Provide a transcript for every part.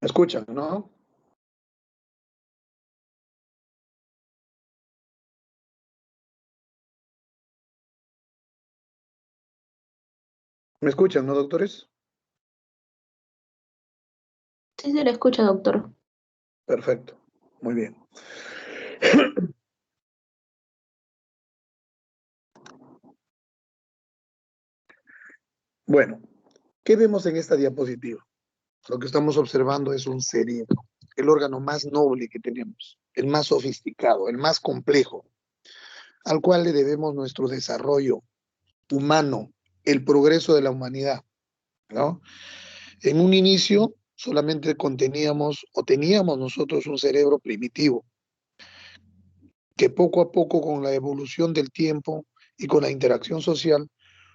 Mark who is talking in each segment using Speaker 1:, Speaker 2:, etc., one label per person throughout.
Speaker 1: ¿Me escuchan, no? ¿Me escuchan, no, doctores?
Speaker 2: Sí, se le escucha, doctor.
Speaker 1: Perfecto. Muy bien. Bueno, ¿qué vemos en esta diapositiva? Lo que estamos observando es un cerebro, el órgano más noble que tenemos, el más sofisticado, el más complejo, al cual le debemos nuestro desarrollo humano, el progreso de la humanidad, ¿no? En un inicio solamente conteníamos o teníamos nosotros un cerebro primitivo, que poco a poco con la evolución del tiempo y con la interacción social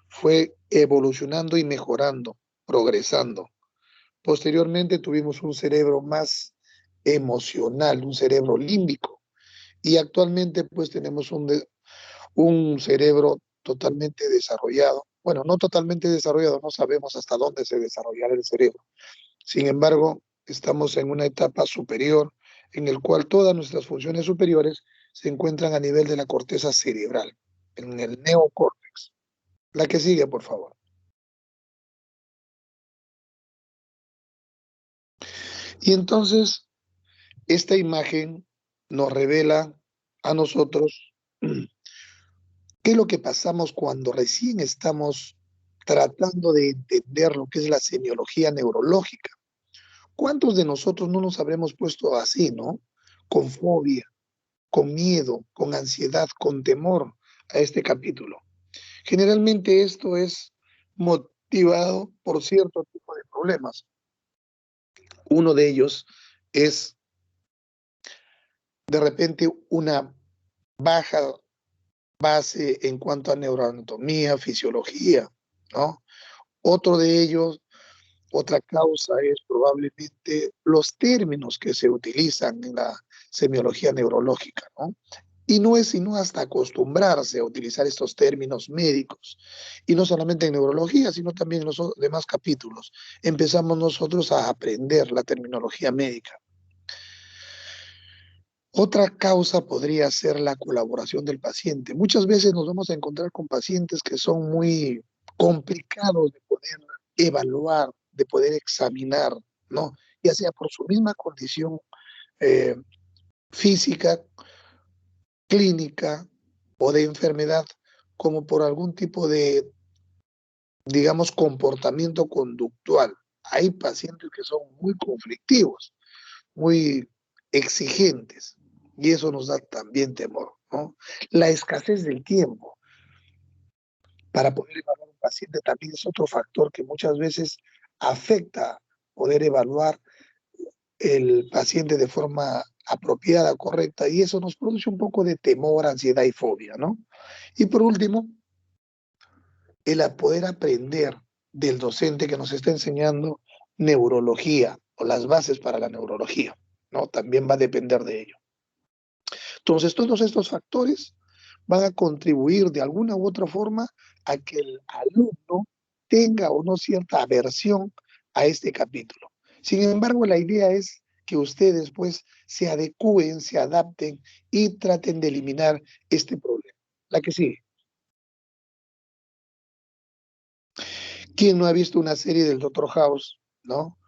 Speaker 1: fue evolucionando y mejorando, progresando. Posteriormente tuvimos un cerebro más emocional, un cerebro límbico, y actualmente pues tenemos un cerebro totalmente desarrollado. Bueno, no totalmente desarrollado, no sabemos hasta dónde se desarrollará el cerebro. Sin embargo, estamos en una etapa superior en el cual todas nuestras funciones superiores se encuentran a nivel de la corteza cerebral, en el neocórtex. La que sigue, por favor. Y entonces, esta imagen nos revela a nosotros qué es lo que pasamos cuando recién estamos tratando de entender lo que es la semiología neurológica. ¿Cuántos de nosotros no nos habremos puesto así, no? Con fobia, con miedo, con ansiedad, con temor a este capítulo. Generalmente esto es motivado por cierto tipo de problemas. Uno de ellos es de repente una baja base en cuanto a neuroanatomía, fisiología, ¿no? Otro de ellos, otra causa es probablemente los términos que se utilizan en la semiología neurológica, ¿no? Y no es sino hasta acostumbrarse a utilizar estos términos médicos. Y no solamente en neurología, sino también en los demás capítulos. Empezamos nosotros a aprender la terminología médica. Otra causa podría ser la colaboración del paciente. Muchas veces nos vamos a encontrar con pacientes que son muy complicados de poder evaluar, de poder examinar, ¿no? Ya sea por su misma condición eh, física, clínica o de enfermedad, como por algún tipo de, digamos, comportamiento conductual. Hay pacientes que son muy conflictivos, muy exigentes, y eso nos da también temor, ¿no? La escasez del tiempo para poder evaluar a un paciente también es otro factor que muchas veces afecta poder evaluar el paciente de forma apropiada, correcta, y eso nos produce un poco de temor, ansiedad y fobia, ¿no? Y por último, el poder aprender del docente que nos está enseñando neurología o las bases para la neurología, ¿no? También va a depender de ello. Entonces, todos estos factores van a contribuir de alguna u otra forma a que el alumno tenga o no cierta aversión a este capítulo. Sin embargo, la idea es que ustedes pues se adecúen, se adapten y traten de eliminar este problema. La que sigue. ¿Quién no ha visto una serie del Doctor House, no?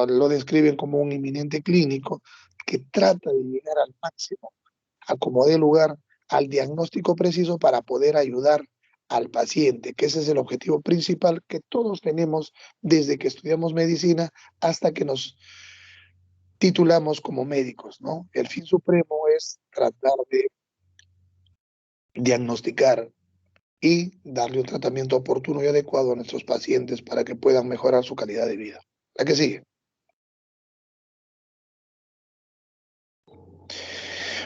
Speaker 1: Lo describen como un inminente clínico que trata de llegar al máximo, a como dé lugar al diagnóstico preciso para poder ayudar al paciente, que ese es el objetivo principal que todos tenemos desde que estudiamos medicina hasta que nos titulamos como médicos, ¿no? El fin supremo es tratar de diagnosticar y darle un tratamiento oportuno y adecuado a nuestros pacientes para que puedan mejorar su calidad de vida. ¿La que sigue?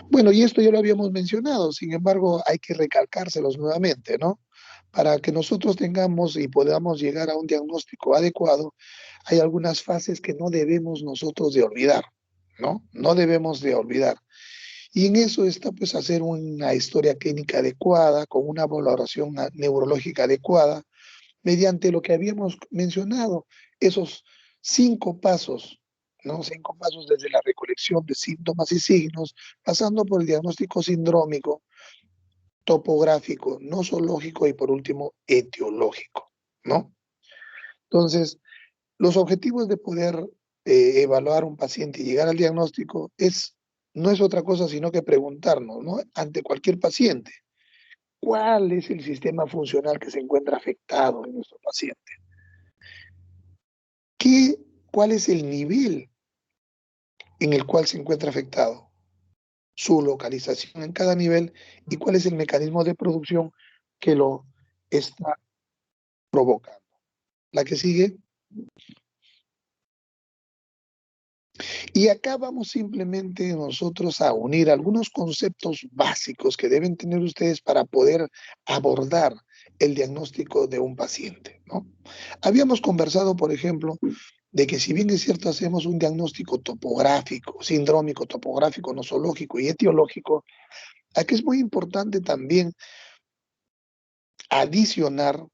Speaker 1: Bueno, y esto ya lo habíamos mencionado, sin embargo, hay que recalcárselos nuevamente, ¿no? Para que nosotros tengamos y podamos llegar a un diagnóstico adecuado, hay algunas fases que no debemos nosotros de olvidar, ¿no? No debemos de olvidar. Y en eso está pues hacer una historia clínica adecuada, con una valoración neurológica adecuada, mediante lo que habíamos mencionado, esos 5 pasos, ¿no? 5 pasos desde la recolección de síntomas y signos, pasando por el diagnóstico sindrómico, topográfico, nosológico y por último etiológico, ¿no? Entonces, los objetivos de poder evaluar un paciente y llegar al diagnóstico no es otra cosa sino que preguntarnos, ¿no? Ante cualquier paciente, ¿cuál es el sistema funcional que se encuentra afectado en nuestro paciente? ¿Cuál es el nivel en el cual se encuentra afectado? Su localización en cada nivel y cuál es el mecanismo de producción que lo está provocando. La que sigue. Y acá vamos simplemente nosotros a unir algunos conceptos básicos que deben tener ustedes para poder abordar el diagnóstico de un paciente, ¿no? Habíamos conversado, por ejemplo, de que si bien es cierto hacemos un diagnóstico topográfico, sindrómico, topográfico, nosológico y etiológico, aquí es muy importante también adicionar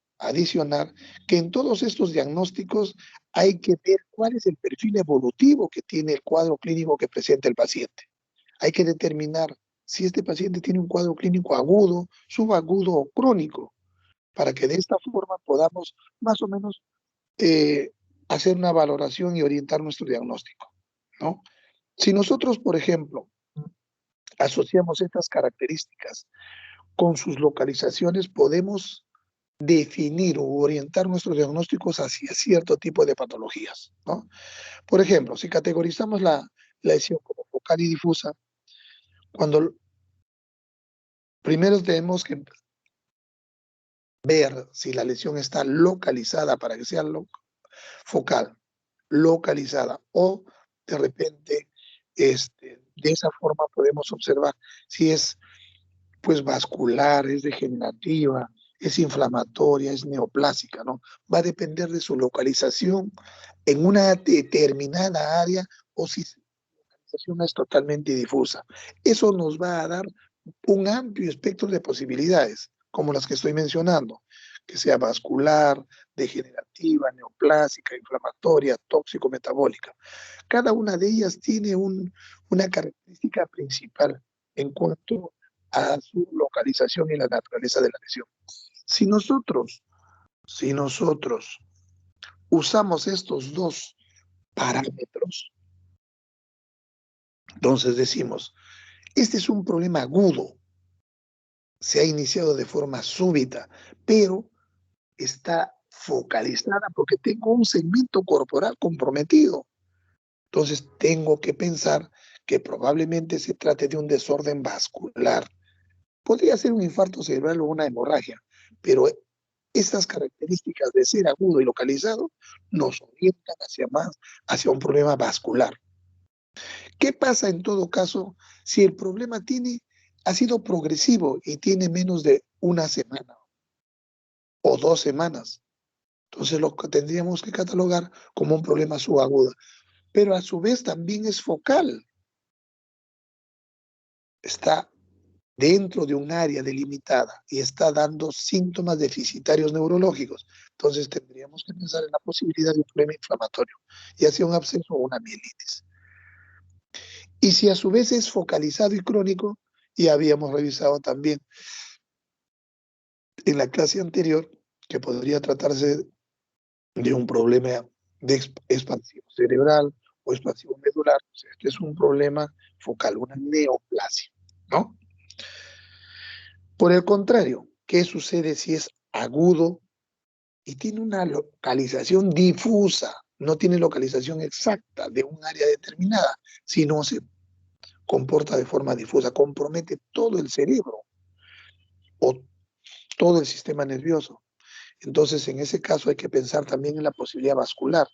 Speaker 1: que en todos estos diagnósticos hay que ver cuál es el perfil evolutivo que tiene el cuadro clínico que presenta el paciente. Hay que determinar si este paciente tiene un cuadro clínico agudo, subagudo o crónico, para que de esta forma podamos más o menos hacer una valoración y orientar nuestro diagnóstico, ¿no? Si nosotros, por ejemplo, asociamos estas características con sus localizaciones, podemos definir o orientar nuestros diagnósticos hacia cierto tipo de patologías, ¿no? Por ejemplo, si categorizamos la lesión como focal y difusa, cuando primero tenemos que ver si la lesión está localizada para que sea focal, localizada, o de repente, de esa forma podemos observar si es pues vascular, es degenerativa, es inflamatoria, es neoplásica, ¿no? Va a depender de su localización en una determinada área o si su localización es totalmente difusa. Eso nos va a dar un amplio espectro de posibilidades, como las que estoy mencionando, que sea vascular, degenerativa, neoplásica, inflamatoria, tóxico-metabólica. Cada una de ellas tiene una característica principal en cuanto a su localización y la naturaleza de la lesión. Si nosotros usamos estos dos parámetros, entonces decimos, este es un problema agudo, se ha iniciado de forma súbita, pero está focalizada porque tengo un segmento corporal comprometido. Entonces tengo que pensar que probablemente se trate de un desorden vascular. Podría ser un infarto cerebral o una hemorragia, pero estas características de ser agudo y localizado nos orientan hacia un problema vascular. ¿Qué pasa en todo caso si el problema ha sido progresivo y tiene menos de una semana o 2 semanas? Entonces lo que tendríamos que catalogar como un problema subagudo, pero a su vez también es focal. Está dentro de un área delimitada y está dando síntomas deficitarios neurológicos. Entonces tendríamos que pensar en la posibilidad de un problema inflamatorio, ya sea un absceso o una mielitis. Y si a su vez es focalizado y crónico, ya habíamos revisado también en la clase anterior que podría tratarse de un problema de expansión cerebral o expansión medular. O sea, este es un problema focal, una neoplasia, ¿no? Por el contrario, ¿qué sucede si es agudo y tiene una localización difusa? No tiene localización exacta de un área determinada, sino se comporta de forma difusa, compromete todo el cerebro o todo el sistema nervioso. Entonces, en ese caso hay que pensar también en la posibilidad vascular,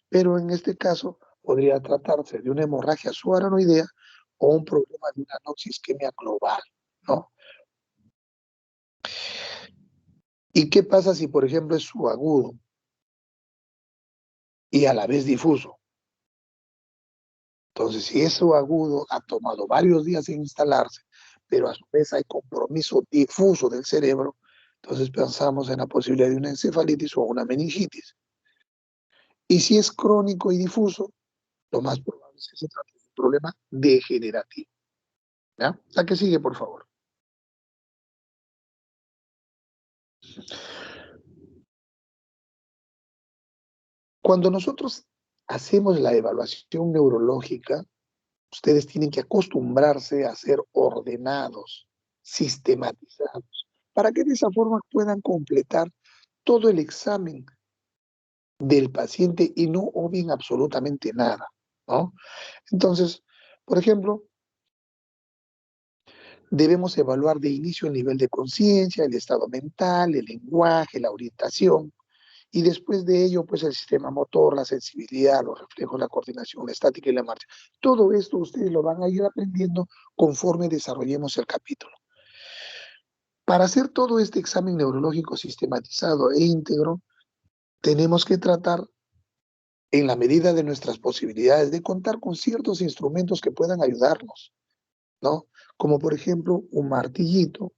Speaker 1: pero en este caso podría tratarse de una hemorragia subaranoidea o un problema de una noxisquemia global, ¿no? ¿Y qué pasa si, por ejemplo, es subagudo y a la vez difuso? Entonces, si es subagudo, ha tomado varios días en instalarse, pero a su vez hay compromiso difuso del cerebro, entonces pensamos en la posibilidad de una encefalitis o una meningitis. Y si es crónico y difuso, lo más probable entonces se trata de un problema degenerativo. ¿Ya? La que sigue, por favor. Cuando nosotros hacemos la evaluación neurológica, ustedes tienen que acostumbrarse a ser ordenados, sistematizados, para que de esa forma puedan completar todo el examen del paciente y no obvien absolutamente nada, ¿no? Entonces, por ejemplo, debemos evaluar de inicio el nivel de conciencia, el estado mental, el lenguaje, la orientación, y después de ello, pues el sistema motor, la sensibilidad, los reflejos, la coordinación, la estática y la marcha. Todo esto ustedes lo van a ir aprendiendo conforme desarrollemos el capítulo. Para hacer todo este examen neurológico sistematizado e íntegro, tenemos que tratar, en la medida de nuestras posibilidades, de contar con ciertos instrumentos que puedan ayudarnos, ¿no? Como por ejemplo un martillito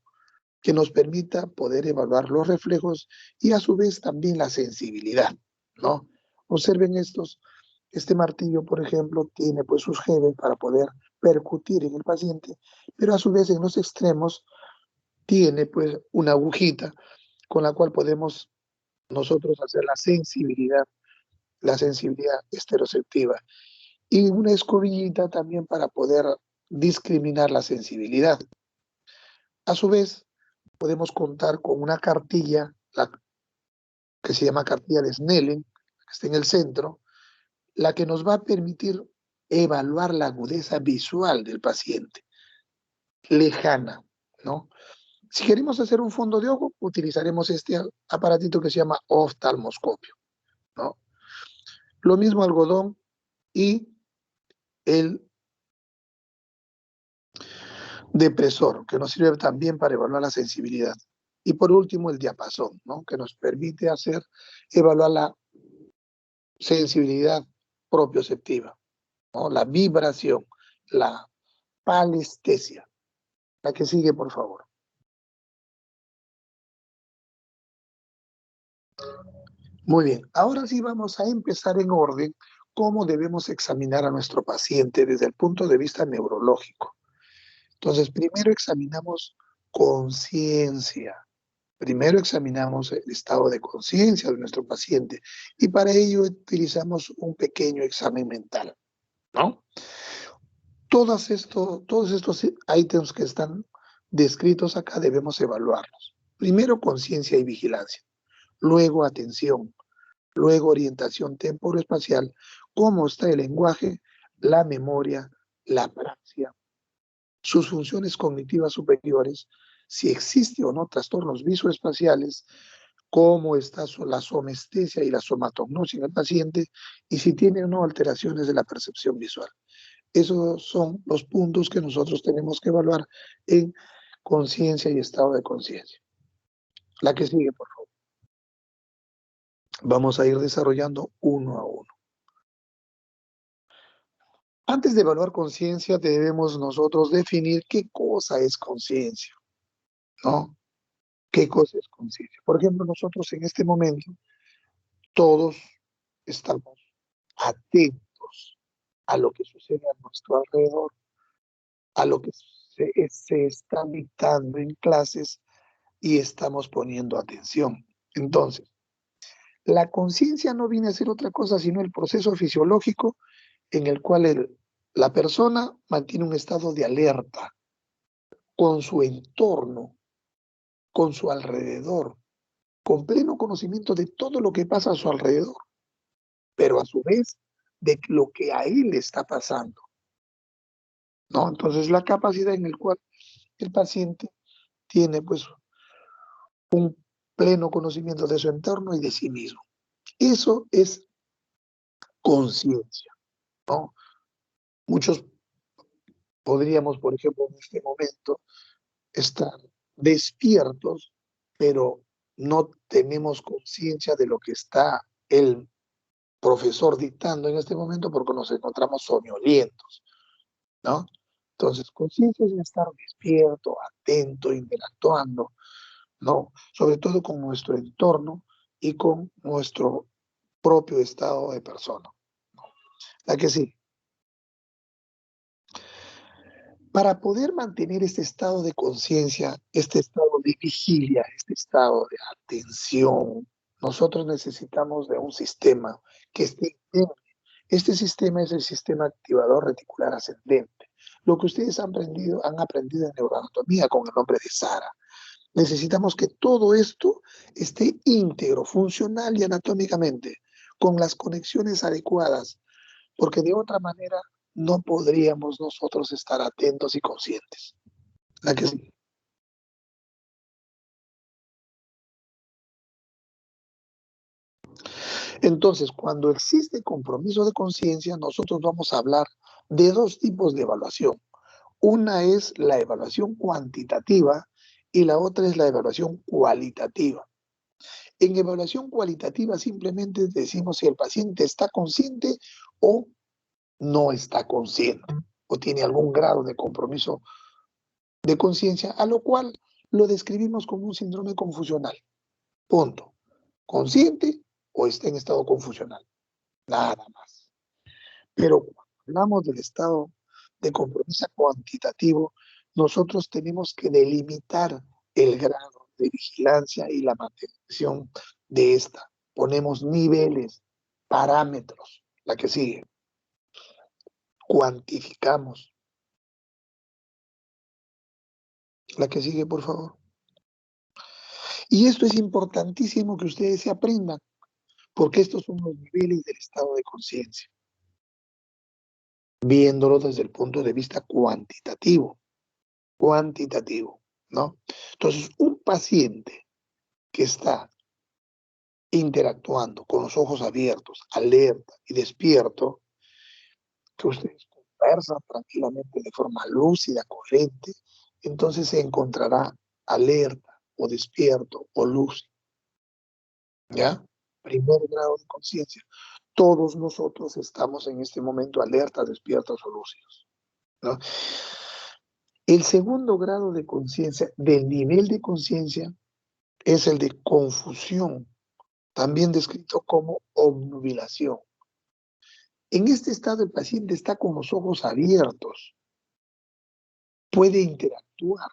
Speaker 1: que nos permita poder evaluar los reflejos y a su vez también la sensibilidad, ¿no? Observen este martillo, por ejemplo, tiene pues sus geles para poder percutir en el paciente, pero a su vez en los extremos tiene pues una agujita con la cual podemos nosotros hacer la sensibilidad esteroceptiva, y una escobillita también para poder discriminar la sensibilidad. A su vez, podemos contar con una cartilla, que se llama cartilla de Snellen, que está en el centro, la que nos va a permitir evaluar la agudeza visual del paciente, lejana, ¿no? Si queremos hacer un fondo de ojo, utilizaremos este aparatito que se llama oftalmoscopio, ¿no? Lo mismo algodón y el depresor, que nos sirve también para evaluar la sensibilidad. Y por último, el diapasón, ¿no? Que nos permite evaluar la sensibilidad propioceptiva, ¿no? La vibración, la palestesia. La que sigue, por favor. Muy bien, ahora sí vamos a empezar en orden cómo debemos examinar a nuestro paciente desde el punto de vista neurológico. Entonces, primero examinamos conciencia. Primero examinamos el estado de conciencia de nuestro paciente y para ello utilizamos un pequeño examen mental, ¿no? Todos estos ítems que están descritos acá debemos evaluarlos. Primero, conciencia y vigilancia. Luego, atención. Luego, orientación temporoespacial, cómo está el lenguaje, la memoria, la praxia, sus funciones cognitivas superiores, si existe o no trastornos visoespaciales, cómo está la somestesia y la somatognosia en el paciente y si tiene o no alteraciones de la percepción visual. Esos son los puntos que nosotros tenemos que evaluar en conciencia y estado de conciencia. La que sigue, por favor. Vamos a ir desarrollando uno a uno. Antes de evaluar conciencia, debemos nosotros definir qué cosa es conciencia, ¿no? ¿Qué cosa es conciencia? Por ejemplo, nosotros en este momento, todos estamos atentos a lo que sucede a nuestro alrededor, a lo que se está dictando en clases y estamos poniendo atención. Entonces, la conciencia no viene a ser otra cosa sino el proceso fisiológico en el cual la persona mantiene un estado de alerta con su entorno, con su alrededor, con pleno conocimiento de todo lo que pasa a su alrededor, pero a su vez de lo que a él le está pasando, ¿no? Entonces, la capacidad en la cual el paciente tiene, pues, un pleno conocimiento de su entorno y de sí mismo. Eso es conciencia, ¿no? Muchos podríamos, por ejemplo, en este momento, estar despiertos, pero no tenemos conciencia de lo que está el profesor dictando en este momento porque nos encontramos soñolientos, ¿no? Entonces, conciencia es estar despierto, atento, interactuando, ¿no? Sobre todo con nuestro entorno y con nuestro propio estado de persona. La que sí. Para poder mantener este estado de conciencia, este estado de vigilia, este estado de atención, nosotros necesitamos de un sistema que esté en. Este sistema es el sistema activador reticular ascendente. Lo que ustedes han aprendido en neuroanatomía con el nombre de SARA. Necesitamos que todo esto esté íntegro, funcional y anatómicamente, con las conexiones adecuadas, porque de otra manera no podríamos nosotros estar atentos y conscientes. ¿A que sí? Entonces, cuando existe compromiso de conciencia, nosotros vamos a hablar de dos tipos de evaluación. Una es la evaluación cuantitativa y la otra es la evaluación cualitativa. En evaluación cualitativa simplemente decimos si el paciente está consciente o no está consciente o tiene algún grado de compromiso de conciencia, a lo cual lo describimos como un síndrome confusional. Punto. Consciente o está en estado confusional. Nada más. Pero cuando hablamos del estado de compromiso cuantitativo, nosotros tenemos que delimitar el grado de vigilancia y la mantención de esta. Ponemos niveles, parámetros, la que sigue. Cuantificamos. La que sigue, por favor. Y esto es importantísimo que ustedes se aprendan, porque estos son los niveles del estado de conciencia, viéndolo desde el punto de vista cuantitativo, ¿no? Entonces, un paciente que está interactuando con los ojos abiertos, alerta y despierto, que ustedes conversan tranquilamente de forma lúcida, coherente, entonces se encontrará alerta o despierto o lúcido, ¿ya? Primer grado de conciencia. Todos nosotros estamos en este momento alertas, despiertos o lúcidos, ¿no? El segundo grado de conciencia, del nivel de conciencia, es el de confusión, también descrito como obnubilación. En este estado el paciente está con los ojos abiertos, puede interactuar,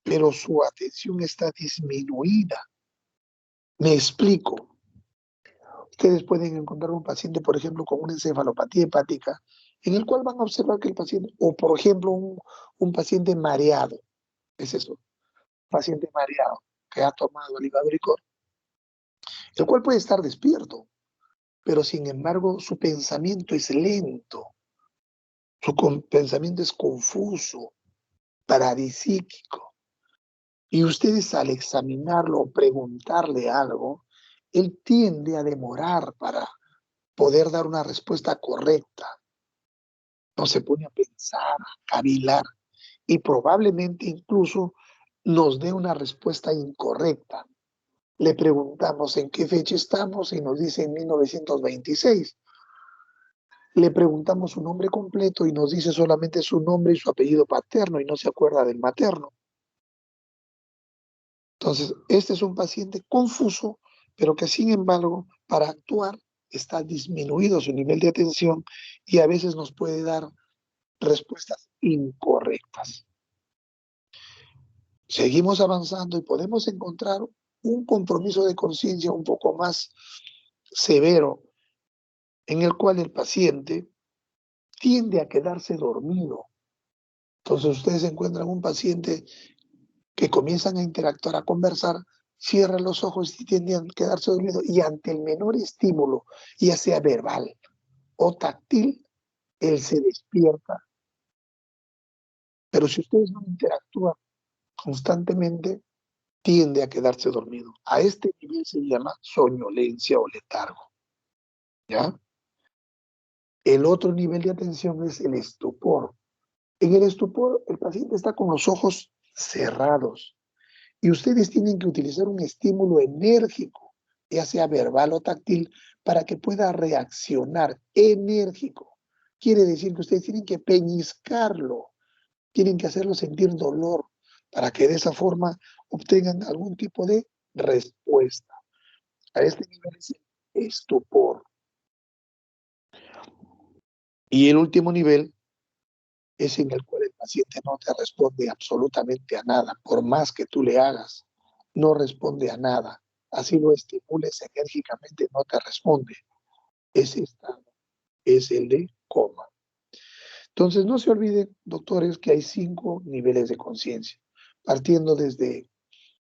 Speaker 1: pero su atención está disminuida. Me explico. Ustedes pueden encontrar un paciente, por ejemplo, con una encefalopatía hepática, en el cual van a observar que el paciente, o por ejemplo, un paciente mareado, es eso, paciente mareado que ha tomado alivadoricor, el cual puede estar despierto, pero sin embargo su pensamiento es lento, su pensamiento es confuso, paradisíquico. Y ustedes al examinarlo o preguntarle algo, él tiende a demorar para poder dar una respuesta correcta. No se pone a pensar, a cavilar y probablemente incluso nos dé una respuesta incorrecta. Le preguntamos en qué fecha estamos y nos dice en 1926. Le preguntamos su nombre completo y nos dice solamente su nombre y su apellido paterno y no se acuerda del materno. Entonces, este es un paciente confuso, pero que sin embargo, para actuar, está disminuido su nivel de atención y a veces nos puede dar respuestas incorrectas. Seguimos avanzando y podemos encontrar un compromiso de conciencia un poco más severo, en el cual el paciente tiende a quedarse dormido. Entonces ustedes encuentran un paciente que comienzan a interactuar, a conversar, cierran los ojos y tienden a quedarse dormido y ante el menor estímulo, ya sea verbal o táctil, él se despierta. Pero si ustedes no interactúan constantemente, tiende a quedarse dormido. A este nivel se llama soñolencia o letargo, ¿ya? El otro nivel de atención es el estupor. En el estupor, el paciente está con los ojos cerrados y ustedes tienen que utilizar un estímulo enérgico, ya sea verbal o táctil, para que pueda reaccionar enérgico. Quiere decir que ustedes tienen que peñiscarlo, tienen que hacerlo sentir dolor, para que de esa forma obtengan algún tipo de respuesta. A este nivel es el estupor. Y el último nivel es en el cual el paciente no te responde absolutamente a nada, por más que tú le hagas, no responde a nada. Así lo estimules enérgicamente, no te responde. Ese estado es el de coma. Entonces, no se olviden, doctores, que hay 5 niveles de conciencia, partiendo desde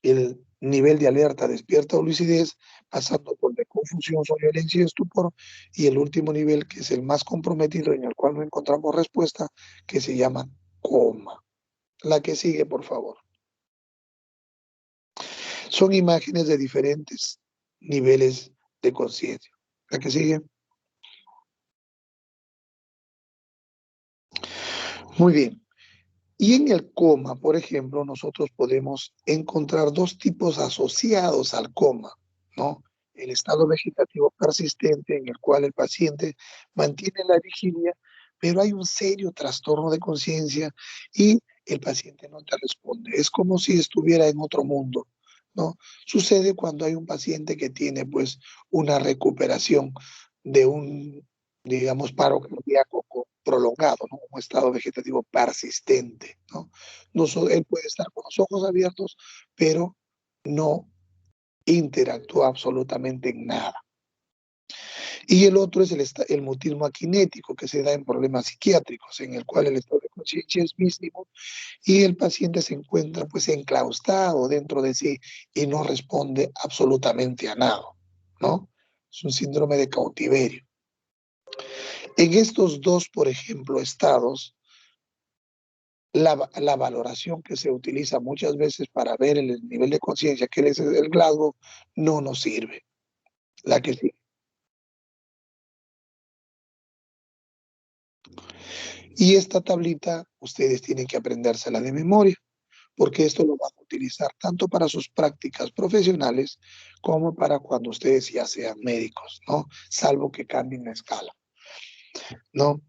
Speaker 1: el nivel de alerta, despierta o lucidez, pasando por de confusión, somnolencia y estupor, y el último nivel, que es el más comprometido, en el cual no encontramos respuesta, que se llama coma. La que sigue, por favor. Son imágenes de diferentes niveles de conciencia. La que sigue. Muy bien. Y en el coma, por ejemplo, nosotros podemos encontrar 2 tipos asociados al coma, ¿no? El estado vegetativo persistente, en el cual el paciente mantiene la vigilia, pero hay un serio trastorno de conciencia y el paciente no te responde. Es como si estuviera en otro mundo, ¿no? Sucede cuando hay un paciente que tiene, pues, una recuperación de un, digamos, paro cardíaco prolongado, ¿no? Un estado vegetativo persistente, ¿no? Él puede estar con los ojos abiertos, pero no interactúa absolutamente en nada. Y el otro es el mutismo akinético, que se da en problemas psiquiátricos, en el cual el estado de conciencia es mínimo y el paciente se encuentra pues enclaustrado dentro de sí y no responde absolutamente a nada, ¿no? Es un síndrome de cautiverio. En estos 2, por ejemplo, estados, la valoración que se utiliza muchas veces para ver el nivel de conciencia, que es el Glasgow, no nos sirve. La que sí. Y esta tablita ustedes tienen que aprendérsela de memoria, porque esto lo van a utilizar tanto para sus prácticas profesionales como para cuando ustedes ya sean médicos, ¿no? Salvo que cambien la escala, ¿no?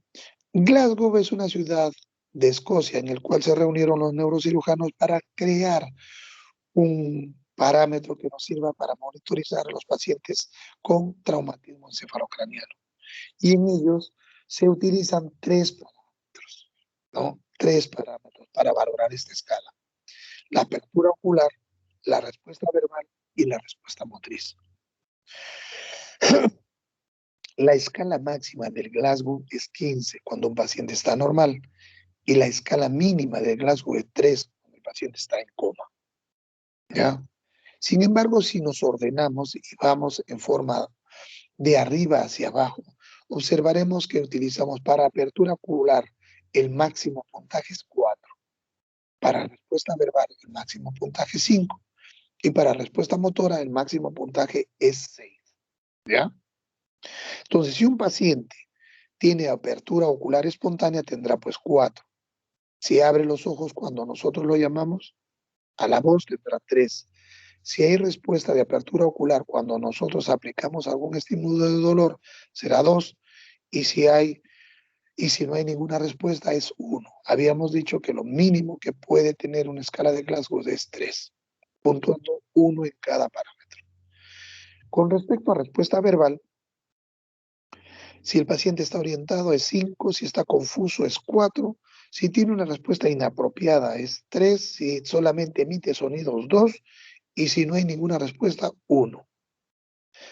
Speaker 1: Glasgow es una ciudad de Escocia en el cual se reunieron los neurocirujanos para crear un parámetro que nos sirva para monitorizar a los pacientes con traumatismo encefalocraniano. Y en ellos se utilizan 3 parámetros, ¿no? 3 parámetros para valorar esta escala. La apertura ocular, la respuesta verbal y la respuesta motriz. La escala máxima del Glasgow es 15 cuando un paciente está normal y la escala mínima del Glasgow es 3 cuando el paciente está en coma, ¿ya? Sin embargo, si nos ordenamos y vamos en forma de arriba hacia abajo, observaremos que utilizamos para apertura ocular el máximo puntaje es 4, para respuesta verbal el máximo puntaje es 5 y para respuesta motora el máximo puntaje es 6, ¿ya? Entonces, si un paciente tiene apertura ocular espontánea, tendrá pues 4. Si abre los ojos cuando nosotros lo llamamos, a la voz tendrá 3. Si hay respuesta de apertura ocular cuando nosotros aplicamos algún estímulo de dolor, será 2. Y si no hay ninguna respuesta, es 1. Habíamos dicho que lo mínimo que puede tener una escala de Glasgow es 3, puntuando 1 en cada parámetro. Con respecto a respuesta verbal, si el paciente está orientado es 5, si está confuso es 4, si tiene una respuesta inapropiada es 3, si solamente emite sonidos 2 y si no hay ninguna respuesta 1.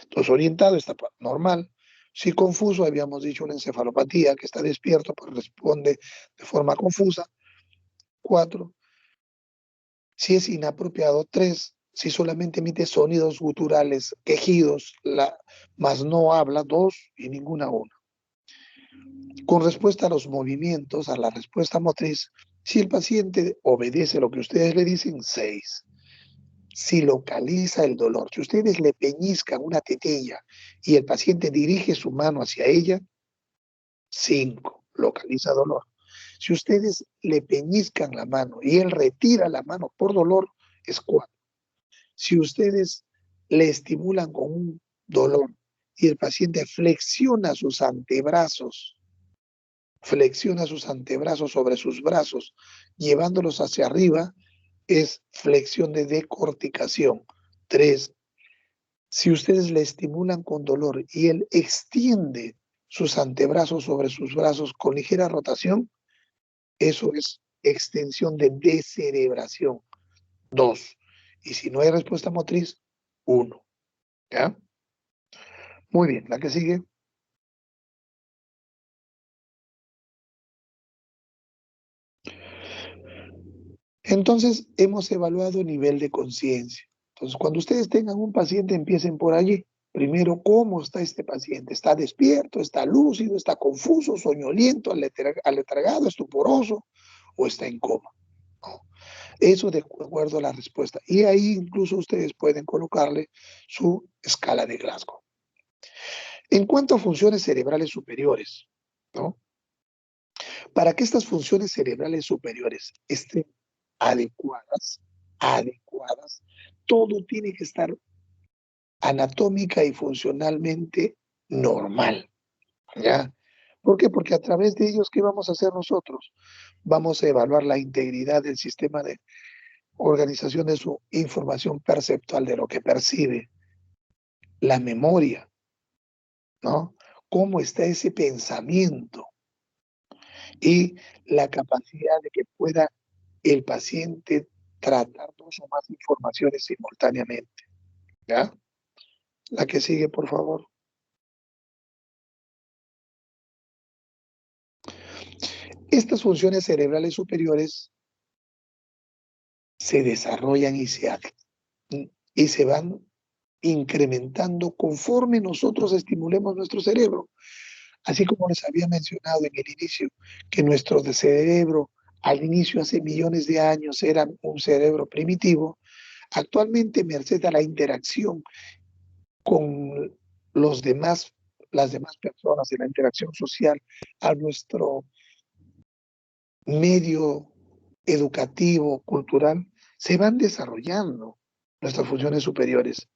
Speaker 1: Entonces, orientado está normal. Si confuso, habíamos dicho una encefalopatía, que está despierto, pero responde de forma confusa, 4. Si es inapropiado, 3. Si solamente emite sonidos guturales, quejidos, más no habla, 2 y ninguna 1. Con respuesta a los movimientos, a la respuesta motriz, si el paciente obedece lo que ustedes le dicen, 6. Si localiza el dolor, si ustedes le peñizcan una tetilla y el paciente dirige su mano hacia ella, 5, localiza dolor. Si ustedes le peñizcan la mano y él retira la mano por dolor, es 4. Si ustedes le estimulan con un dolor y el paciente flexiona sus antebrazos sobre sus brazos, llevándolos hacia arriba, es flexión de decorticación. 3. Si ustedes le estimulan con dolor y él extiende sus antebrazos sobre sus brazos con ligera rotación, eso es extensión de descerebración, 2. Y si no hay respuesta motriz, 1. ¿Ya? Muy bien, la que sigue. Entonces, hemos evaluado el nivel de conciencia. Entonces, cuando ustedes tengan un paciente, empiecen por allí. Primero, ¿cómo está este paciente? ¿Está despierto? ¿Está lúcido? ¿Está confuso? ¿Soñoliento? ¿Aletargado? ¿Estuporoso? ¿O está en coma? ¿No? Eso de acuerdo a la respuesta. Y ahí incluso ustedes pueden colocarle su escala de Glasgow. En cuanto a funciones cerebrales superiores, ¿no? Para que estas funciones cerebrales superiores estén adecuadas, todo tiene que estar anatómica y funcionalmente normal, ¿ya? ¿Por qué? Porque a través de ellos, ¿qué vamos a hacer nosotros? Vamos a evaluar la integridad del sistema de organización de su información perceptual, de lo que percibe, la memoria, ¿no? ¿Cómo está ese pensamiento? Y la capacidad de que pueda el paciente tratar dos o más informaciones simultáneamente, ¿ya? La que sigue, por favor. Estas funciones cerebrales superiores se desarrollan y se van incrementando conforme nosotros estimulemos nuestro cerebro. Así como les había mencionado en el inicio, que nuestro cerebro al inicio, hace millones de años, era un cerebro primitivo, actualmente, merced a la interacción con los demás, las demás personas, y la interacción social, a nuestro medio educativo, cultural, se van desarrollando nuestras funciones superiores,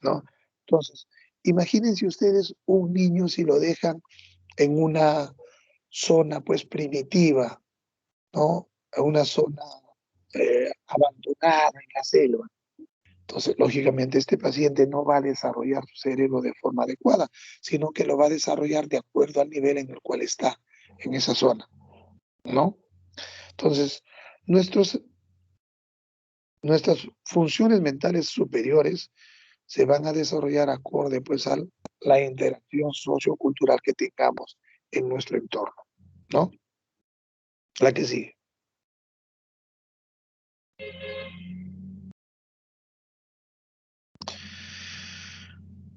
Speaker 1: ¿no? Entonces, imagínense ustedes un niño si lo dejan en una zona, pues, primitiva, ¿no? En una zona abandonada en la selva. Entonces, lógicamente, este paciente no va a desarrollar su cerebro de forma adecuada, sino que lo va a desarrollar de acuerdo al nivel en el cual está en esa zona, ¿no? Entonces, nuestras funciones mentales superiores se van a desarrollar acorde, pues, a la interacción sociocultural que tengamos en nuestro entorno, ¿no? La que sigue.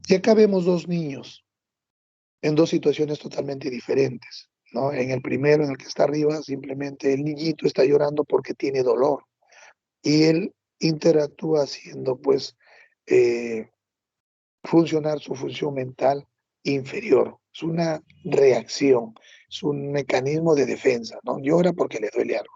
Speaker 1: Y acá vemos dos niños en dos situaciones totalmente diferentes, ¿no? En el primero, en el que está arriba, simplemente el niñito está llorando porque tiene dolor y él interactúa haciendo, pues, eh, funcionar su función mental inferior. Es una reacción, es un mecanismo de defensa, ¿no? Llora porque le duele algo.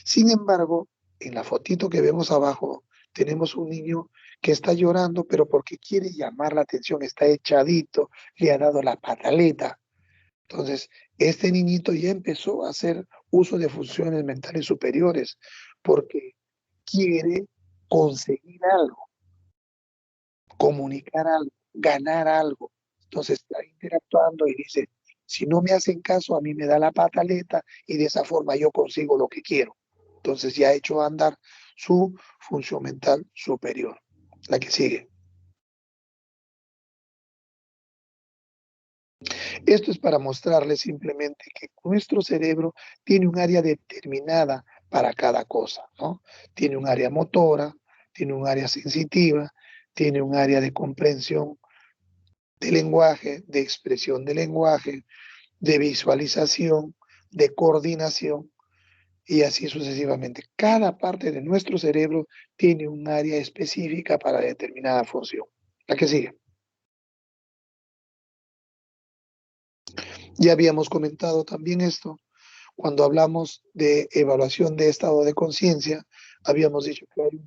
Speaker 1: Sin embargo, en la fotito que vemos abajo, tenemos un niño que está llorando, pero porque quiere llamar la atención, está echadito, le ha dado la pataleta. Entonces, este niñito ya empezó a hacer uso de funciones mentales superiores porque quiere conseguir algo, comunicar algo, ganar algo. Entonces está interactuando y dice, si no me hacen caso, a mí me da la pataleta y de esa forma yo consigo lo que quiero. Entonces ya ha hecho andar su función mental superior. La que sigue. Esto es para mostrarles simplemente que nuestro cerebro tiene un área determinada para cada cosa, ¿no? Tiene un área motora, tiene un área sensitiva, tiene un área de comprensión de lenguaje, de expresión de lenguaje, de visualización, de coordinación y así sucesivamente. Cada parte de nuestro cerebro tiene un área específica para determinada función. La que sigue. Ya habíamos comentado también esto cuando hablamos de evaluación de estado de conciencia. Habíamos dicho que hay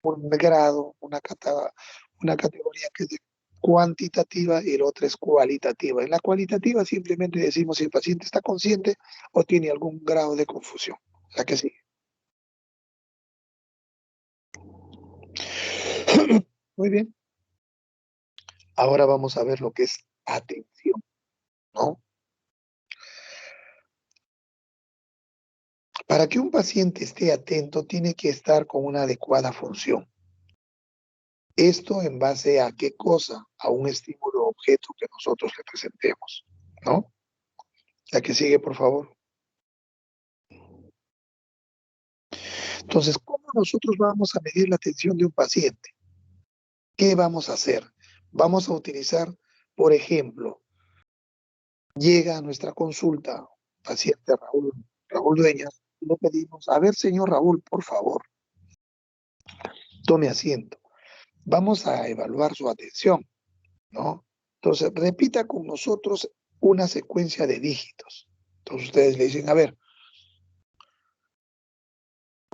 Speaker 1: un grado, una categoría que es de cuantitativa y la otra es cualitativa. En la cualitativa simplemente decimos si el paciente está consciente o tiene algún grado de confusión. La que sigue. Muy bien. Ahora vamos a ver lo que es atención, ¿no? Para que un paciente esté atento, tiene que estar con una adecuada función. Esto en base a qué cosa, a un estímulo objeto que nosotros le presentemos, ¿no? La que sigue, por favor. Entonces, ¿cómo nosotros vamos a medir la atención de un paciente? ¿Qué vamos a hacer? Vamos a utilizar, por ejemplo, llega a nuestra consulta paciente Raúl Dueñas, y le pedimos, a ver, señor Raúl, por favor, tome asiento. Vamos a evaluar su atención, ¿no? Entonces, repita con nosotros una secuencia de dígitos. Entonces, ustedes le dicen, a ver,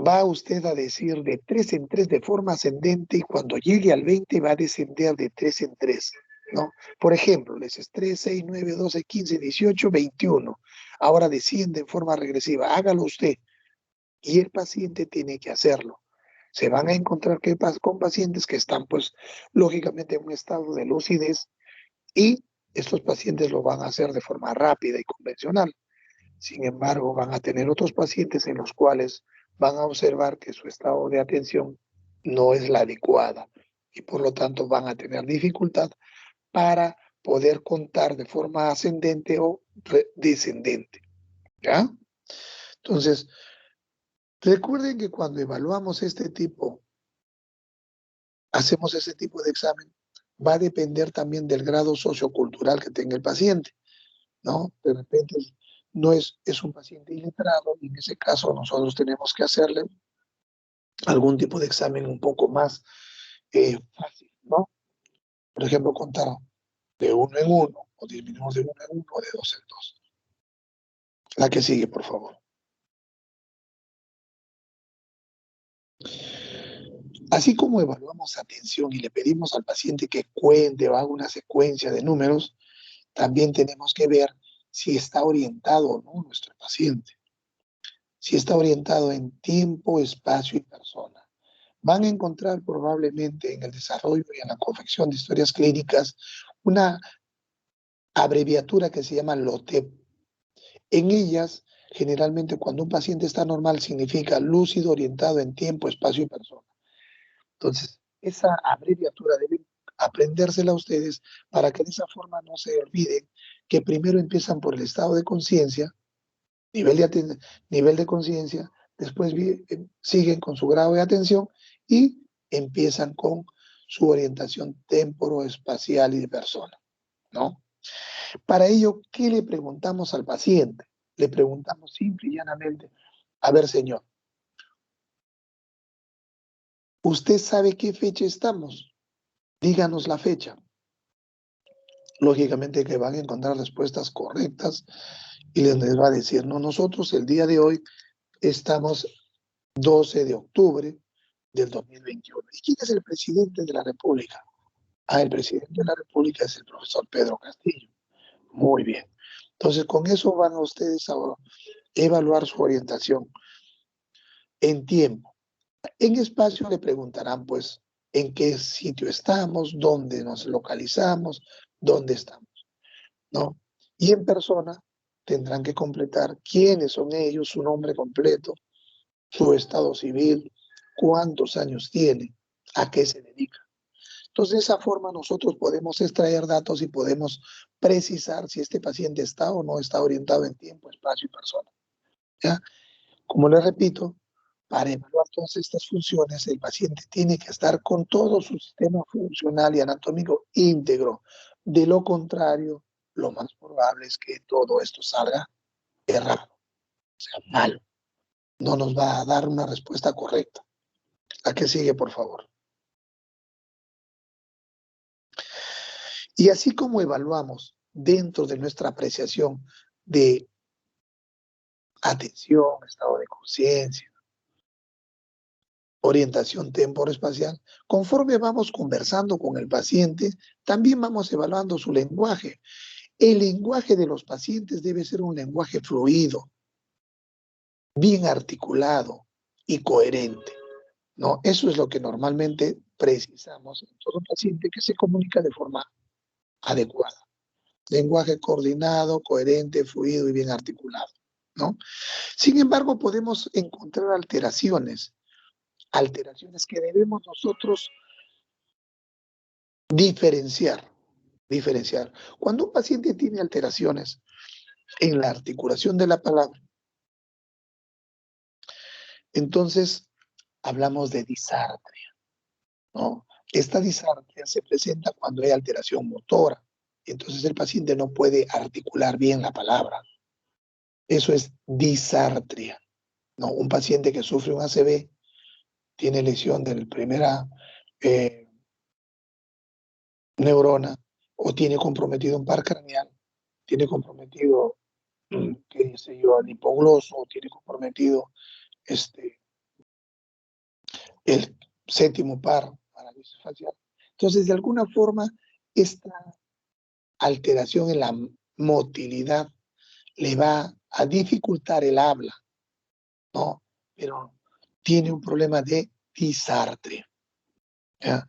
Speaker 1: va usted a decir de 3 en 3 de forma ascendente y cuando llegue al 20 va a descender de 3 en 3, ¿no? Por ejemplo, le dices 3, 6, 9, 12, 15, 18, 21. Ahora desciende en forma regresiva. Hágalo usted y el paciente tiene que hacerlo. Se van a encontrar con pacientes que están, pues, lógicamente en un estado de lucidez y estos pacientes lo van a hacer de forma rápida y convencional. Sin embargo, van a tener otros pacientes en los cuales van a observar que su estado de atención no es la adecuada y por lo tanto van a tener dificultad para poder contar de forma ascendente o descendente. ¿Ya? Entonces, recuerden que cuando evaluamos hacemos este tipo de examen, va a depender también del grado sociocultural que tenga el paciente, ¿no? De repente no es un paciente iletrado y en ese caso nosotros tenemos que hacerle algún tipo de examen un poco más fácil, ¿no? Por ejemplo, contar de uno en uno, o disminuimos de uno en uno, o de dos en dos. La que sigue, por favor. Así como evaluamos atención y le pedimos al paciente que cuente o haga una secuencia de números, también tenemos que ver si está orientado o no nuestro paciente. Si está orientado en tiempo, espacio y persona. Van a encontrar probablemente en el desarrollo y en la confección de historias clínicas una abreviatura que se llama LOTEP. En ellas, generalmente cuando un paciente está normal significa lúcido, orientado en tiempo, espacio y persona. Entonces, esa abreviatura deben aprendérsela a ustedes para que de esa forma no se olviden que primero empiezan por el estado de conciencia, nivel de conciencia, después siguen con su grado de atención y empiezan con su orientación temporoespacial y de persona, ¿no? Para ello, ¿qué le preguntamos al paciente? Le preguntamos simple y llanamente, a ver, señor, ¿usted sabe qué fecha estamos? Díganos la fecha. Lógicamente que van a encontrar respuestas correctas y les va a decir, no, nosotros el día de hoy estamos 12 de octubre del 2021. ¿Y quién es el presidente de la República? Ah, el presidente de la República es el profesor Pedro Castillo. Muy bien. Entonces, con eso van a ustedes a evaluar su orientación en tiempo. En espacio le preguntarán, pues, en qué sitio estamos, dónde nos localizamos, dónde estamos, ¿no? Y en persona tendrán que completar quiénes son ellos, su nombre completo, su estado civil, cuántos años tiene, a qué se dedica. Entonces, de esa forma nosotros podemos extraer datos y podemos precisar si este paciente está o no está orientado en tiempo, espacio y persona. ¿Ya? Como les repito, para evaluar todas estas funciones, el paciente tiene que estar con todo su sistema funcional y anatómico íntegro. De lo contrario, lo más probable es que todo esto salga errado, o sea, malo. No nos va a dar una respuesta correcta. ¿A qué sigue, por favor? Y así como evaluamos dentro de nuestra apreciación de atención, estado de conciencia, orientación temporoespacial, conforme vamos conversando con el paciente, también vamos evaluando su lenguaje. El lenguaje de los pacientes debe ser un lenguaje fluido, bien articulado y coherente, ¿no? Eso es lo que normalmente precisamos en todo paciente que se comunica de forma adecuada. Lenguaje coordinado, coherente, fluido y bien articulado, ¿no? Sin embargo, podemos encontrar alteraciones que debemos nosotros diferenciar. Cuando un paciente tiene alteraciones en la articulación de la palabra, entonces hablamos de disartria, ¿no? Esta disartria se presenta cuando hay alteración motora. Entonces el paciente no puede articular bien la palabra. Eso es disartria, ¿no? Un paciente que sufre un ACV tiene lesión de la primera neurona o tiene comprometido un par craneal, tiene comprometido, qué sé yo, el hipogloso, o tiene comprometido el séptimo par parálisis facial. Entonces, de alguna forma, esta alteración en la motilidad le va a dificultar el habla, ¿no? Pero tiene un problema de disartria, ¿ya?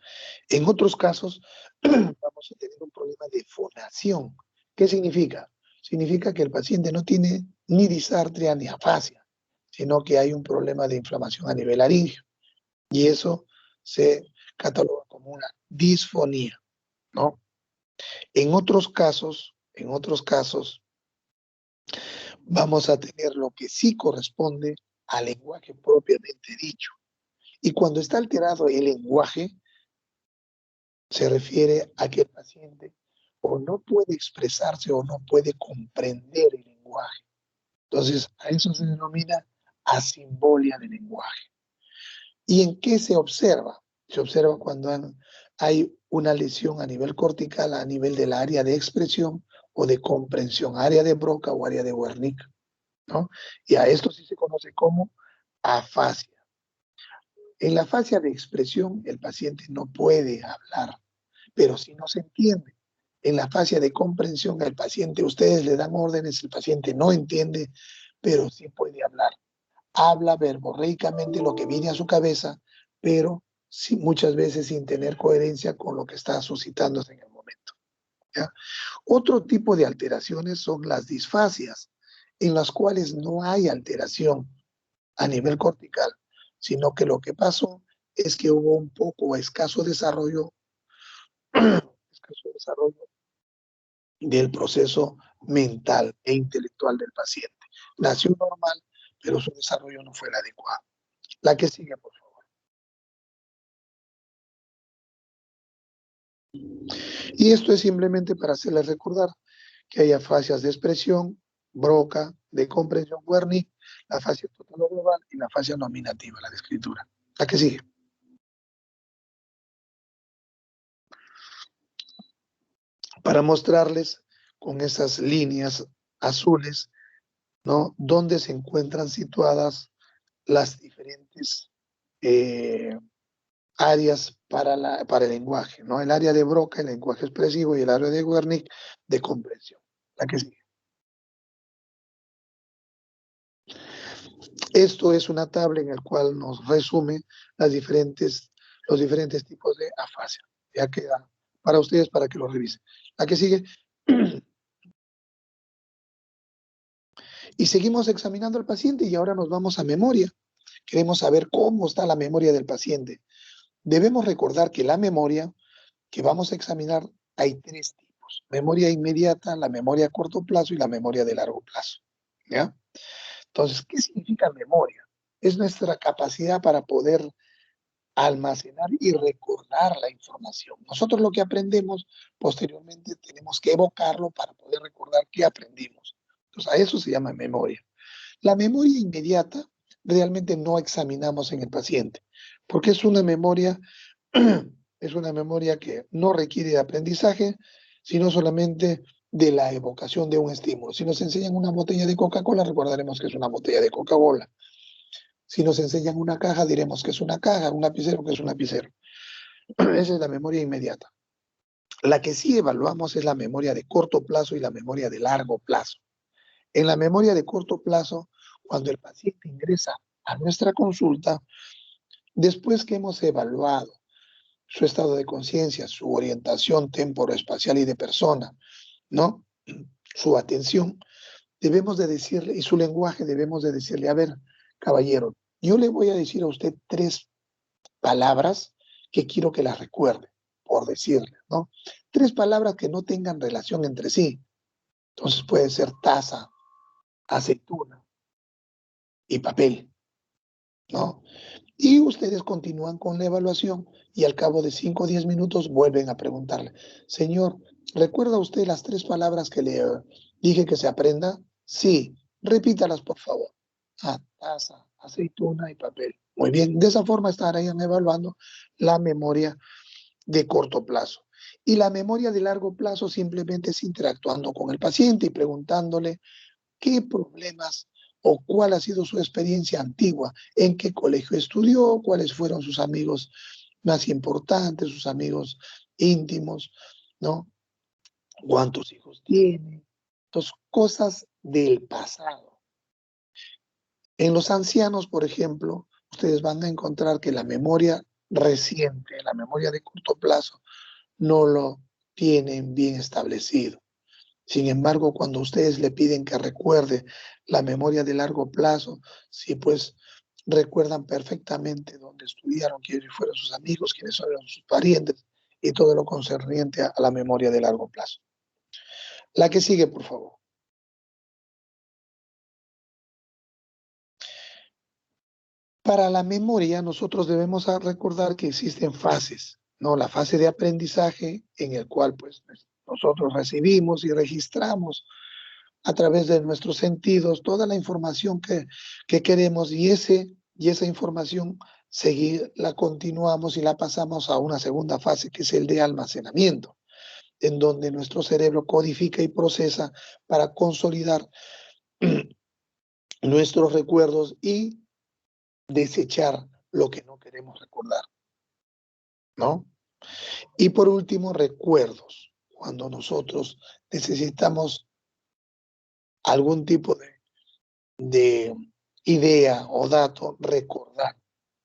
Speaker 1: En otros casos, vamos a tener un problema de fonación. ¿Qué significa? Significa que el paciente no tiene ni disartria ni afasia, sino que hay un problema de inflamación a nivel laringio. Y eso se cataloga como una disfonía, ¿no? En otros casos, vamos a tener lo que sí corresponde al lenguaje propiamente dicho. Y cuando está alterado el lenguaje, se refiere a que el paciente o no puede expresarse o no puede comprender el lenguaje. Entonces, a eso se denomina asimbolia de lenguaje. ¿Y en qué se observa? Se observa cuando hay una lesión a nivel cortical, a nivel del área de expresión o de comprensión, área de Broca o área de Wernicke, ¿no? Y a esto sí se conoce como afasia. En la afasia de expresión, el paciente no puede hablar, pero si no se entiende. En la fase de comprensión, el paciente, ustedes le dan órdenes, el paciente no entiende, pero sí puede hablar. Habla verborreicamente lo que viene a su cabeza, pero sí, muchas veces sin tener coherencia con lo que está suscitándose en el momento, ¿ya? Otro tipo de alteraciones son las disfasias, en las cuales no hay alteración a nivel cortical, sino que lo que pasó es que hubo un poco escaso desarrollo del proceso mental e intelectual del paciente. Nació normal, pero su desarrollo no fue el adecuado. La que sigue, por favor. Y esto es simplemente para hacerles recordar que hay afasias de expresión, Broca, de comprensión, Wernicke, la afasia total o global y la afasia nominativa, la de escritura. La que sigue. Para mostrarles con esas líneas azules, ¿no?, dónde se encuentran situadas las diferentes áreas para el lenguaje, ¿no? El área de Broca, el lenguaje expresivo, y el área de Wernicke, de comprensión. La que sigue. Esto es una tabla en la cual nos resume los diferentes tipos de afasia. Ya queda para ustedes para que lo revisen. La que sigue. Y seguimos examinando al paciente y ahora nos vamos a memoria. Queremos saber cómo está la memoria del paciente. Debemos recordar que la memoria que vamos a examinar hay tres tipos: memoria inmediata, la memoria a corto plazo y la memoria de largo plazo, ¿ya? Entonces, ¿qué significa memoria? Es nuestra capacidad para poder almacenar y recordar la información. Nosotros lo que aprendemos posteriormente tenemos que evocarlo para poder recordar qué aprendimos. Entonces, a eso se llama memoria. La memoria inmediata realmente no examinamos en el paciente, porque es una memoria que no requiere de aprendizaje, sino solamente de la evocación de un estímulo. Si nos enseñan una botella de Coca-Cola, recordaremos que es una botella de Coca-Cola. Si nos enseñan una caja, diremos que es una caja, un lapicero que es un lapicero. Esa es la memoria inmediata. La que sí evaluamos es la memoria de corto plazo y la memoria de largo plazo. En la memoria de corto plazo, cuando el paciente ingresa a nuestra consulta, después que hemos evaluado su estado de conciencia, su orientación temporoespacial y de persona, ¿no?, su atención, debemos de decirle, y su lenguaje debemos de decirle, a ver, caballero, yo le voy a decir a usted 3 palabras que quiero que las recuerde, por decirle, ¿no? 3 palabras que no tengan relación entre sí. Entonces puede ser taza, aceituna y papel, ¿no? Y ustedes continúan con la evaluación y al cabo de 5 o 10 minutos vuelven a preguntarle, señor, ¿recuerda usted las 3 palabras que le dije que se aprenda? Sí, repítalas por favor. Ah, taza, aceituna y papel. Muy bien, de esa forma estarían evaluando la memoria de corto plazo. Y la memoria de largo plazo simplemente es interactuando con el paciente y preguntándole qué problemas o cuál ha sido su experiencia antigua, en qué colegio estudió, cuáles fueron sus amigos más importantes, sus amigos íntimos, ¿no? ¿Cuántos hijos tiene? Entonces, cosas del pasado. En los ancianos, por ejemplo, ustedes van a encontrar que la memoria reciente, la memoria de corto plazo, no lo tienen bien establecido. Sin embargo, cuando ustedes le piden que recuerde la memoria de largo plazo, sí, pues recuerdan perfectamente dónde estudiaron, quiénes fueron sus amigos, quiénes fueron sus parientes y todo lo concerniente a la memoria de largo plazo. La que sigue, por favor. Para la memoria, nosotros debemos recordar que existen fases, ¿no? La fase de aprendizaje en el cual pues nosotros recibimos y registramos a través de nuestros sentidos toda la información que queremos y esa información seguir, la continuamos y la pasamos a una segunda fase que es el de almacenamiento, en donde nuestro cerebro codifica y procesa para consolidar nuestros recuerdos y desechar lo que no queremos recordar, ¿no? Y por último, recuerdos. Cuando nosotros necesitamos algún tipo de idea o dato, recordar,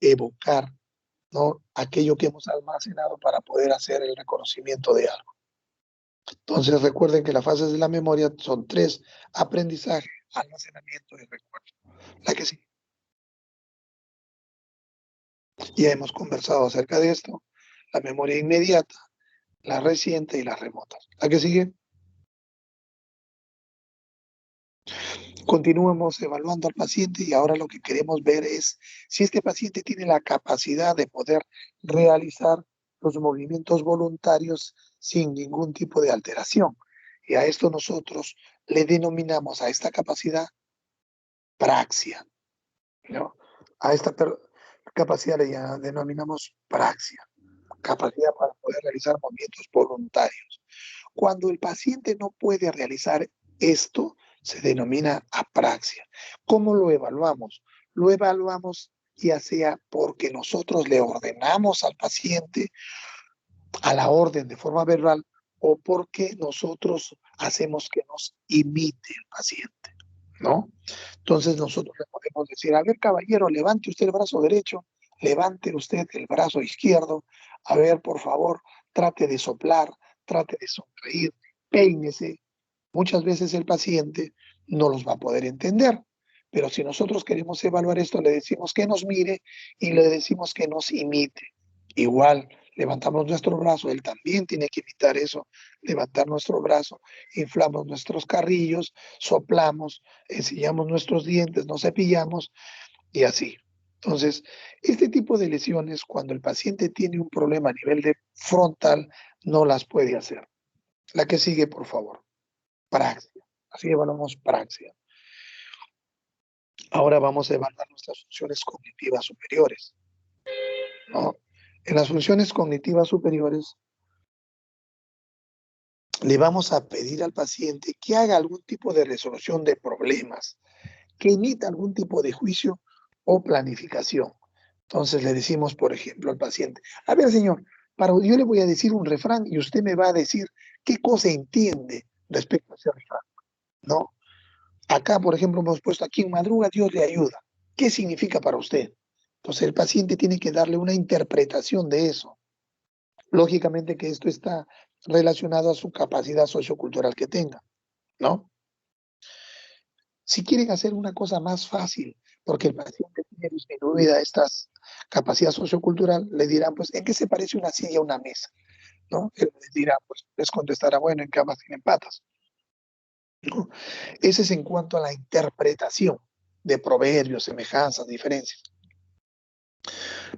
Speaker 1: evocar, ¿no? Aquello que hemos almacenado para poder hacer el reconocimiento de algo. Entonces recuerden que las fases de la memoria son 3: aprendizaje, almacenamiento y recuerdo. La que sí, ya hemos conversado acerca de esto, la memoria inmediata, la reciente y las remotas. La que sigue, continuemos evaluando al paciente y ahora lo que queremos ver es si este paciente tiene la capacidad de poder realizar los movimientos voluntarios sin ningún tipo de alteración. Y a esto nosotros le denominamos a esta capacidad praxia, ¿no? A esta capacidad le denominamos praxia, capacidad para poder realizar movimientos voluntarios. Cuando el paciente no puede realizar esto, se denomina apraxia. ¿Cómo lo evaluamos? Lo evaluamos ya sea porque nosotros le ordenamos al paciente a la orden de forma verbal o porque nosotros hacemos que nos imite el paciente, ¿no? Entonces nosotros le podemos decir, a ver, caballero, levante usted el brazo derecho, levante usted el brazo izquierdo, a ver, por favor, trate de soplar, trate de sonreír, peínese. Muchas veces el paciente no los va a poder entender, pero si nosotros queremos evaluar esto, le decimos que nos mire y le decimos que nos imite. Igual, levantamos nuestro brazo, él también tiene que imitar eso, levantar nuestro brazo, inflamos nuestros carrillos, soplamos, ensillamos nuestros dientes, nos cepillamos y así. Entonces, este tipo de lesiones, cuando el paciente tiene un problema a nivel de frontal, no las puede hacer. La que sigue, por favor. Praxia. Así evaluamos praxia. Ahora vamos a evaluar nuestras funciones cognitivas superiores, ¿no? En las funciones cognitivas superiores le vamos a pedir al paciente que haga algún tipo de resolución de problemas, que emita algún tipo de juicio o planificación. Entonces le decimos, por ejemplo, al paciente, a ver, señor, yo le voy a decir un refrán y usted me va a decir qué cosa entiende respecto a ese refrán, ¿no? Acá, por ejemplo, hemos puesto aquí en madruga, Dios le ayuda. ¿Qué significa para usted? Entonces el paciente tiene que darle una interpretación de eso. Lógicamente que esto está relacionado a su capacidad sociocultural que tenga, ¿no? Si quieren hacer una cosa más fácil, porque el paciente tiene disminuida esta capacidad sociocultural, le dirán, pues, ¿en qué se parece una silla a una mesa? ¿No? Él les dirá, pues, les contestará, bueno, en camas tienen patas. ¿No? Ese es en cuanto a la interpretación de proverbios, semejanzas, diferencias.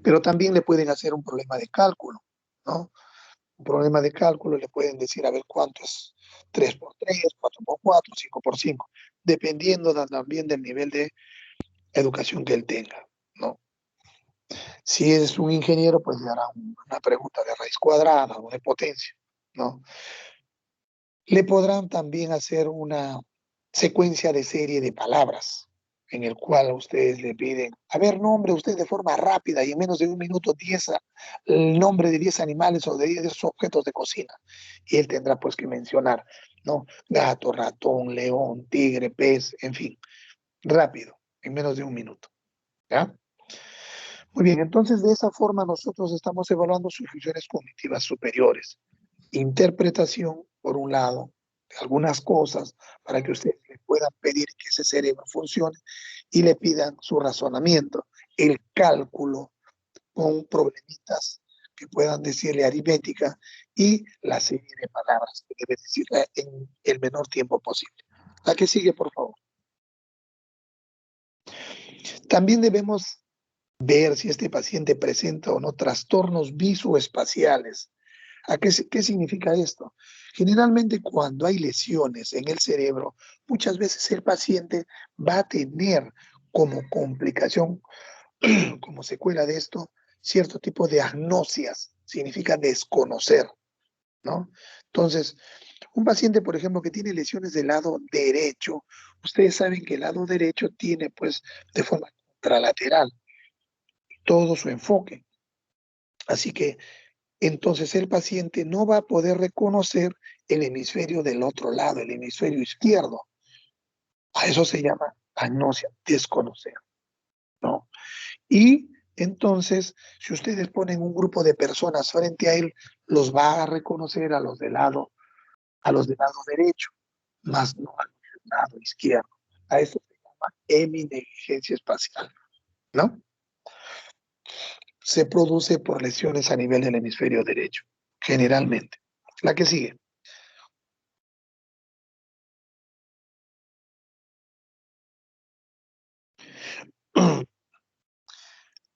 Speaker 1: Pero también le pueden hacer un problema de cálculo, ¿no? Un problema de cálculo le pueden decir, a ver, ¿cuánto es 3 por 3, 4 por 4, 5 por 5? Dependiendo también del nivel de educación que él tenga, ¿no? Si es un ingeniero, pues le hará una pregunta de raíz cuadrada o de potencia, ¿no? Le podrán también hacer una secuencia de serie de palabras en el cual ustedes le piden, a ver, nombre usted de forma rápida y en menos de un minuto 10 el nombre de 10 animales o de 10 objetos de cocina. Y él tendrá pues que mencionar, ¿no? Gato, ratón, león, tigre, pez, en fin, rápido, en menos de un minuto, ¿ya? Muy bien, entonces de esa forma nosotros estamos evaluando sus funciones cognitivas superiores. Interpretación, por un lado, de algunas cosas para que ustedes le puedan pedir que ese cerebro funcione y le pidan su razonamiento, el cálculo con problemitas que puedan decirle aritmética y la serie de palabras que debe decirle en el menor tiempo posible. La que sigue, por favor. También debemos ver si este paciente presenta o no trastornos visoespaciales. ¿Qué significa esto? Generalmente cuando hay lesiones en el cerebro, muchas veces el paciente va a tener como complicación, como secuela de esto, cierto tipo de agnosias, significa desconocer, ¿no? Entonces, un paciente, por ejemplo, que tiene lesiones del lado derecho, ustedes saben que el lado derecho tiene, pues, de forma contralateral todo su enfoque. Así que entonces el paciente no va a poder reconocer el hemisferio del otro lado, el hemisferio izquierdo. A eso se llama agnosia, desconocer, ¿no? Y entonces, si ustedes ponen un grupo de personas frente a él, los va a reconocer a los del lado derecho, más no a los del lado izquierdo. A eso se llama heminegligencia espacial, ¿no? Se produce por lesiones a nivel del hemisferio derecho, generalmente. La que sigue.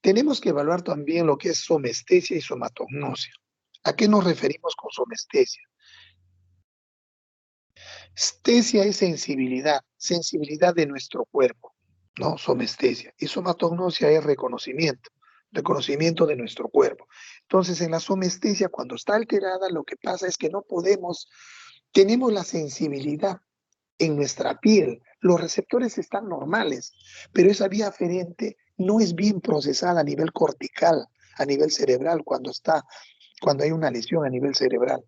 Speaker 1: Tenemos que evaluar también lo que es somestesia y somatognosia. ¿A qué nos referimos con somestesia? Estesia es sensibilidad, sensibilidad de nuestro cuerpo, ¿no? Somestesia. Y somatognosia es reconocimiento, reconocimiento de nuestro cuerpo. Entonces, en la somestesia, cuando está alterada, lo que pasa es que no podemos, tenemos la sensibilidad en nuestra piel. Los receptores están normales, pero esa vía aferente no es bien procesada a nivel cortical, a nivel cerebral, cuando hay una lesión a nivel cerebral.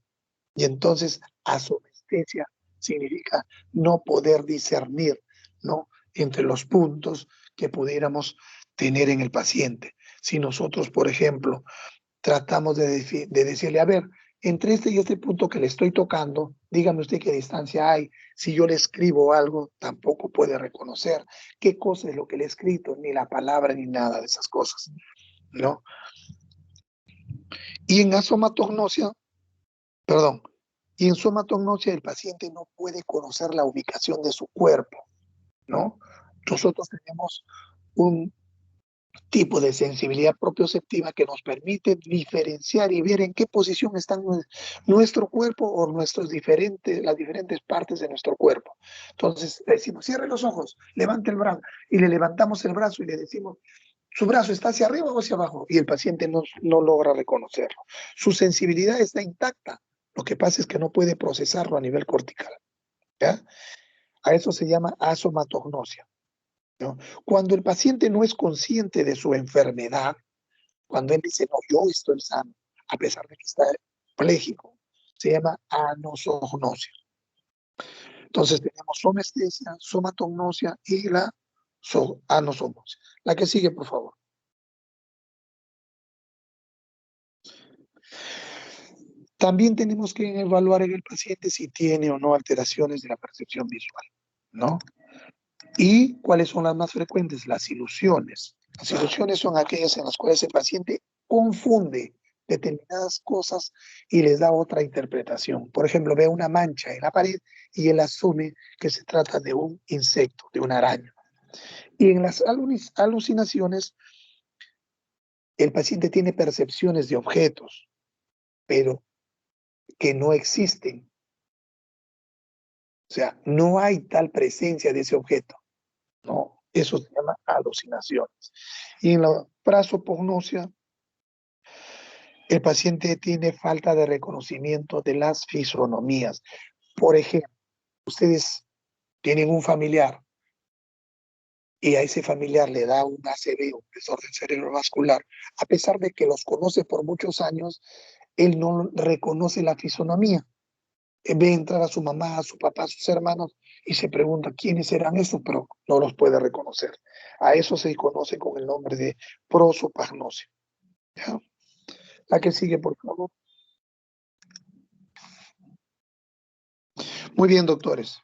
Speaker 1: Y entonces, asomestesia significa no poder discernir, ¿no? Entre los puntos que pudiéramos tener en el paciente. Si nosotros, por ejemplo, tratamos de decirle, a ver, entre este y este punto que le estoy tocando, dígame usted qué distancia hay. Si yo le escribo algo, tampoco puede reconocer qué cosa es lo que le he escrito, ni la palabra, ni nada de esas cosas, ¿no? Y en asomatognosia, perdón, y en somatognosia el paciente no puede conocer la ubicación de su cuerpo, ¿no? Nosotros tenemos un tipo de sensibilidad propioceptiva que nos permite diferenciar y ver en qué posición están nuestro cuerpo o las diferentes partes de nuestro cuerpo. Entonces decimos, cierre los ojos, levante el brazo y le levantamos el brazo y le decimos, su brazo está hacia arriba o hacia abajo y el paciente no logra reconocerlo. Su sensibilidad está intacta. Lo que pasa es que no puede procesarlo a nivel cortical, ¿ya? A eso se llama asomatognosia, ¿no? Cuando el paciente no es consciente de su enfermedad, cuando él dice, no, yo estoy sano, a pesar de que está pléjico, se llama anosognosia. Entonces tenemos somestesia, somatognosia y la anosognosia. La que sigue, por favor. También tenemos que evaluar en el paciente si tiene o no alteraciones de la percepción visual, ¿no? ¿Y cuáles son las más frecuentes? Las ilusiones. Las ilusiones son aquellas en las cuales el paciente confunde determinadas cosas y les da otra interpretación. Por ejemplo, ve una mancha en la pared y él asume que se trata de un insecto, de una araña. Y en las alucinaciones, el paciente tiene percepciones de objetos, pero que no existen. O sea, no hay tal presencia de ese objeto. No, eso se llama alucinaciones. Y en la prosopagnosia, el paciente tiene falta de reconocimiento de las fisonomías. Por ejemplo, ustedes tienen un familiar y a ese familiar le da un ACV, un desorden cerebrovascular, a pesar de que los conoce por muchos años, él no reconoce la fisonomía. Ve entrar a su mamá, a su papá, a sus hermanos y se pregunta quiénes eran estos, pero no los puede reconocer. A eso se conoce con el nombre de prosopagnosia. ¿Ya? La que sigue, por favor. Muy bien, doctores.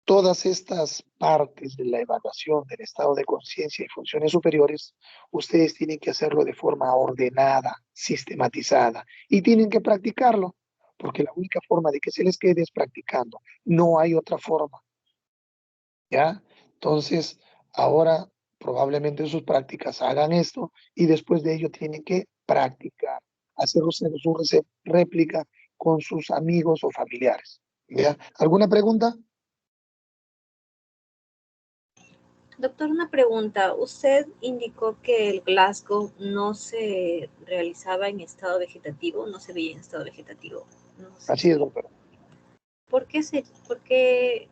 Speaker 1: Todas estas partes de la evaluación del estado de conciencia y funciones superiores, ustedes tienen que hacerlo de forma ordenada, sistematizada, y tienen que practicarlo, porque la única forma de que se les quede es practicando. No hay otra forma, ¿ya? Entonces, ahora probablemente en sus prácticas hagan esto y después de ello tienen que practicar, hacer su réplica con sus amigos o familiares, ¿ya? ¿Alguna pregunta?
Speaker 2: Doctor, una pregunta. Usted indicó que el Glasgow no se realizaba en estado vegetativo, no se veía en estado vegetativo. No sé
Speaker 1: Así es,
Speaker 2: si.
Speaker 1: doctor.
Speaker 2: ¿Por qué por qué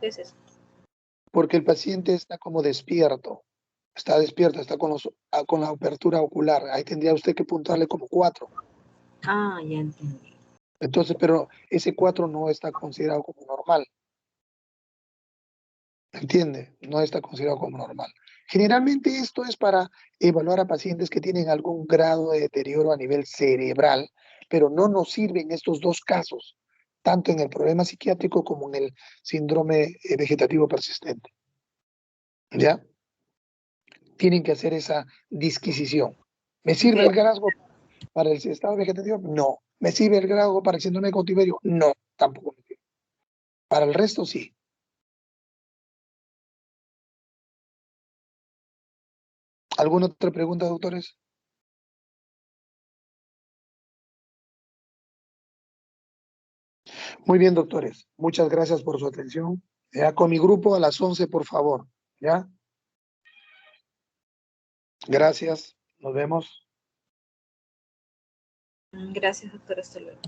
Speaker 2: es eso?
Speaker 1: Porque el paciente está como despierto, está con la apertura ocular. Ahí tendría usted que puntuarle como 4.
Speaker 2: Ah, ya entendí.
Speaker 1: Entonces, pero ese 4 no está considerado como normal. ¿Entiende? No está considerado como normal. Generalmente esto es para evaluar a pacientes que tienen algún grado de deterioro a nivel cerebral, pero no nos sirven estos dos casos, tanto en el problema psiquiátrico como en el síndrome vegetativo persistente. ¿Ya? Tienen que hacer esa disquisición. ¿Me sirve el
Speaker 2: Claro.
Speaker 1: Glasgow para el estado vegetativo? No. ¿Me sirve el Glasgow para el síndrome de cautiverio? No, tampoco me sirve. Para el resto, sí. ¿Alguna otra pregunta, doctores? Muy bien, doctores. Muchas gracias por su atención. Ya con mi grupo a las 11, por favor. ¿Ya? Gracias. Nos vemos.
Speaker 2: Gracias, doctor. Hasta luego.